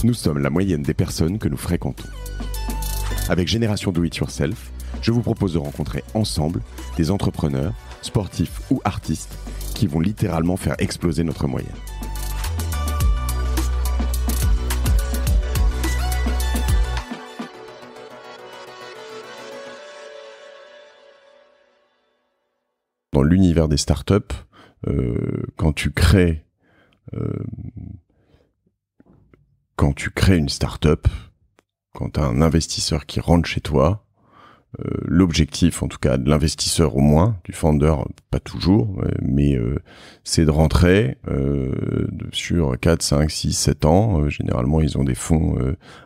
Nous sommes la moyenne des personnes que nous fréquentons. Avec Génération Do It Yourself, je vous propose de rencontrer ensemble des entrepreneurs, sportifs ou artistes qui vont littéralement faire exploser notre moyenne. Dans l'univers des startups, quand tu crées une startup, quand tu as un investisseur qui rentre chez toi, l'objectif, en tout cas de l'investisseur au moins, du founder pas toujours, mais c'est de rentrer sur 4, 5, 6, 7 ans. Généralement, ils ont des fonds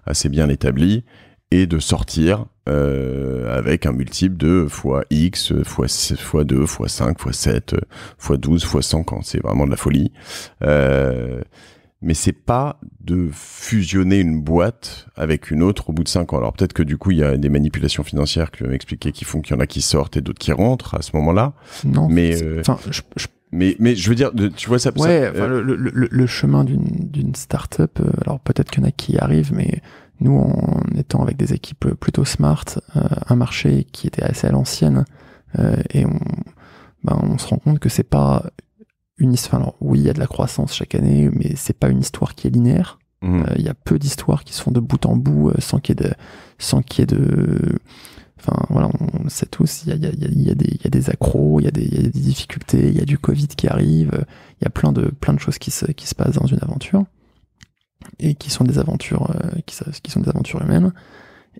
assez bien établis et de sortir avec un multiple de fois X, fois 2, fois 5, fois 7, fois 12, fois 100 quand c'est vraiment de la folie. Mais c'est pas de fusionner une boîte avec une autre au bout de 5 ans. Alors peut-être que du coup, il y a des manipulations financières que tu vas m'expliquer qui font qu'il y en a qui sortent et d'autres qui rentrent à ce moment-là. Non, mais mais je veux dire, tu vois ça. Ouais, le chemin d'une start-up. Alors peut-être qu'il y en a qui y arrivent, mais nous, en étant avec des équipes plutôt smart, un marché qui était assez à l'ancienne, et on se rend compte que c'est pas alors oui, il y a de la croissance chaque année, mais c'est pas une histoire qui est linéaire. Il y a peu d'histoires qui se font de bout en bout sans qu'il y ait de enfin voilà, on le sait tous, il y a des accros, il y a des difficultés, il y a du Covid qui arrive, il y a plein de choses qui se passent dans une aventure et qui sont des aventures qui sont des aventures humaines.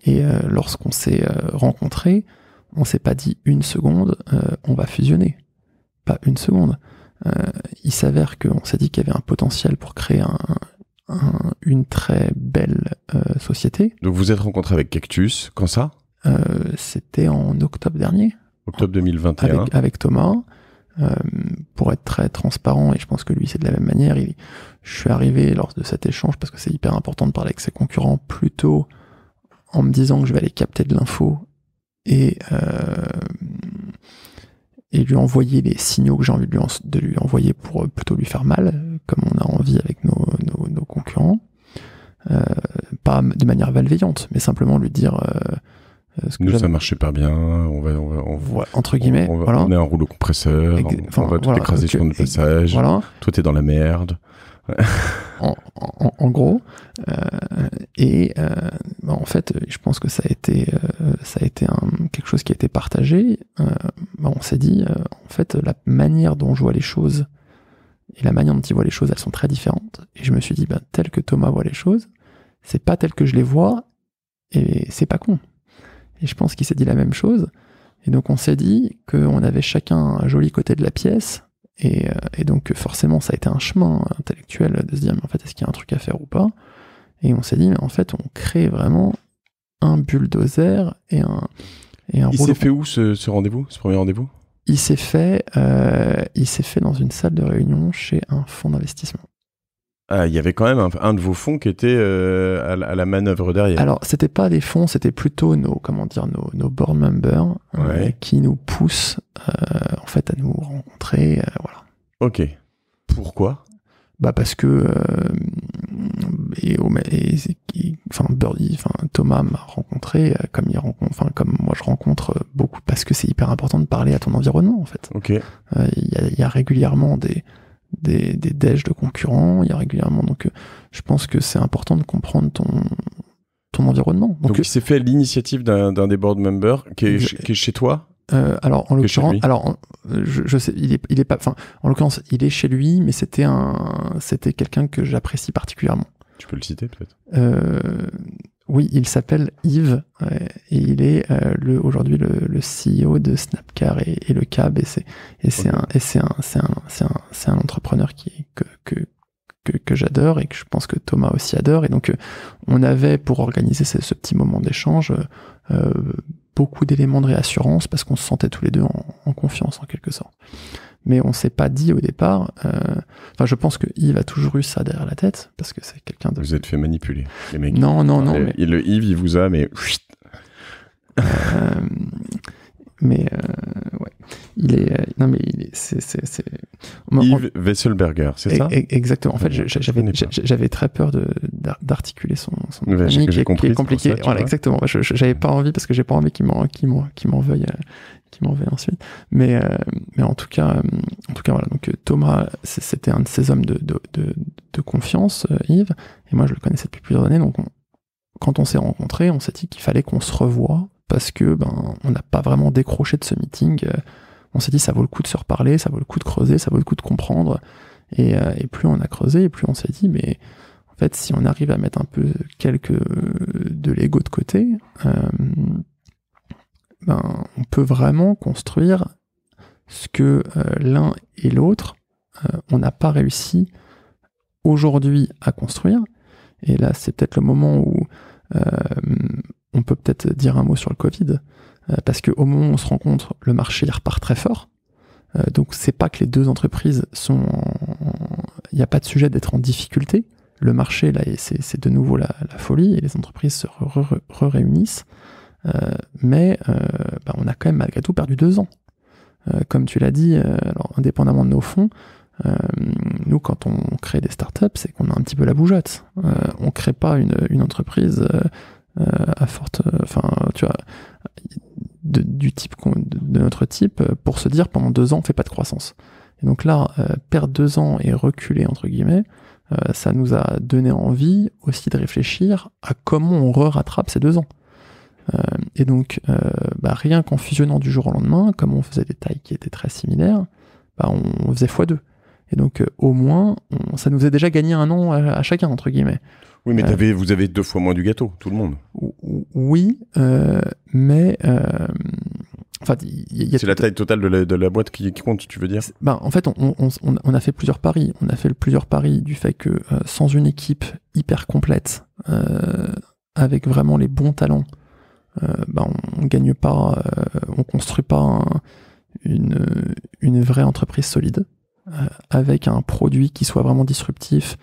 Et lorsqu'on s'est rencontrés, on s'est pas dit une seconde on va fusionner, pas une seconde. Il s'avère qu'on s'est dit qu'il y avait un potentiel pour créer une très belle société. Donc vous êtes rencontré avec Cactus, quand ça ? C'était en octobre dernier. Octobre 2021. Avec Thomas. Pour être très transparent, et je pense que lui c'est de la même manière, je suis arrivé lors de cet échange, parce que c'est hyper important de parler avec ses concurrents, plutôt en me disant que je vais aller capter de l'info et lui envoyer les signaux que j'ai envie de lui envoyer pour plutôt lui faire mal, comme on a envie avec nos concurrents. Pas de manière malveillante, mais simplement lui dire... Nous, ça marchait pas bien, entre guillemets, on est un rouleau compresseur, on va tout écraser sur notre passage, toi t'es dans la merde. en gros, en fait, je pense que ça a été quelque chose qui a été partagé. On s'est dit, en fait, la manière dont je vois les choses et la manière dont il voit les choses, elles sont très différentes. Et je me suis dit, tel que Thomas voit les choses, c'est pas tel que je les vois, et c'est pas con. Et je pense qu'il s'est dit la même chose. Et donc on s'est dit qu'on avait chacun un joli côté de la pièce. Et donc forcément ça a été un chemin intellectuel de se dire, mais en fait, est-ce qu'il y a un truc à faire ou pas ? Et on s'est dit, mais en fait, on crée vraiment un bulldozer et un Il s'est fait où ce rendez-vous, ce premier rendez-vous ? Il s'est fait dans une salle de réunion chez un fonds d'investissement. Ah, il y avait quand même un de vos fonds qui était à la manœuvre derrière. Alors, c'était pas des fonds, c'était plutôt nos board members qui nous poussent en fait à nous rencontrer. Voilà. Ok. Pourquoi ? Parce que Thomas m'a rencontré comme moi je rencontre beaucoup, parce que c'est hyper important de parler à ton environnement en fait. Ok. Il y a régulièrement des déj de concurrents, il y a régulièrement, donc je pense que c'est important de comprendre ton environnement. Donc il s'est fait à l'initiative d'un des board members qui est chez toi. Alors en l'occurrence, je sais, il est pas, en l'occurrence il est chez lui, mais c'était quelqu'un que j'apprécie particulièrement. Tu peux le citer peut-être. Oui, il s'appelle Yves et il est aujourd'hui le CEO de Snapcar et le Cab, et c'est un entrepreneur que j'adore et que je pense que Thomas aussi adore. Et donc on avait, pour organiser ce petit moment d'échange, beaucoup d'éléments de réassurance, parce qu'on se sentait tous les deux en confiance en quelque sorte. Mais on s'est pas dit au départ. Je pense que Yves a toujours eu ça derrière la tête, parce que c'est quelqu'un de... Vous êtes fait manipuler, les mecs. Non. Le Yves, il vous a, mais... Ouais. Non mais Yves Wesselberger, c'est ça? Exactement. En fait, j'avais très peur d'articuler son nom qui est compliqué. Voilà, exactement. J'avais pas envie parce que j'ai pas envie qu'il m'en veuille ensuite. Mais en tout cas, voilà. Donc Thomas, c'était un de ces hommes de confiance, Yves. Et moi, je le connaissais depuis plusieurs années. Donc quand on s'est rencontrés, on s'est dit qu'il fallait qu'on se revoie parce que on n'a pas vraiment décroché de ce meeting. On s'est dit ça vaut le coup de se reparler, ça vaut le coup de creuser, ça vaut le coup de comprendre. Et plus on a creusé, et plus on s'est dit, mais en fait, si on arrive à mettre un peu de l'ego de côté, on peut vraiment construire ce que l'un et l'autre, on n'a pas réussi aujourd'hui à construire. Et là, c'est peut-être le moment où on peut peut-être dire un mot sur le Covid, parce qu'au moment où on se rencontre, le marché il repart très fort. Donc c'est pas que les deux entreprises sont... Il n'y a pas de sujet d'être en difficulté. Le marché, là, c'est de nouveau la folie, et les entreprises se réunissent. Mais on a quand même malgré tout perdu 2 ans. Comme tu l'as dit, alors, indépendamment de nos fonds, nous, quand on crée des startups, c'est qu'on a un petit peu la bougeotte. On crée pas une entreprise à forte... tu vois, du type de notre type pour se dire pendant 2 ans, on fait pas de croissance. Et donc là, perdre 2 ans et reculer, entre guillemets, ça nous a donné envie aussi de réfléchir à comment on rattrape ces 2 ans. Et donc, rien qu'en fusionnant du jour au lendemain, comme on faisait des tailles qui étaient très similaires, on faisait x2. Et donc, au moins, ça nous a déjà gagné 1 an à chacun, entre guillemets. Oui, mais vous avez 2 fois moins du gâteau, tout le monde. Oui, mais... c'est la taille totale de la boîte qui compte, tu veux dire? En fait, on a fait plusieurs paris. On a fait plusieurs paris du fait que sans une équipe hyper complète, avec vraiment les bons talents, on gagne pas, on construit pas une vraie entreprise solide, avec un produit qui soit vraiment disruptif,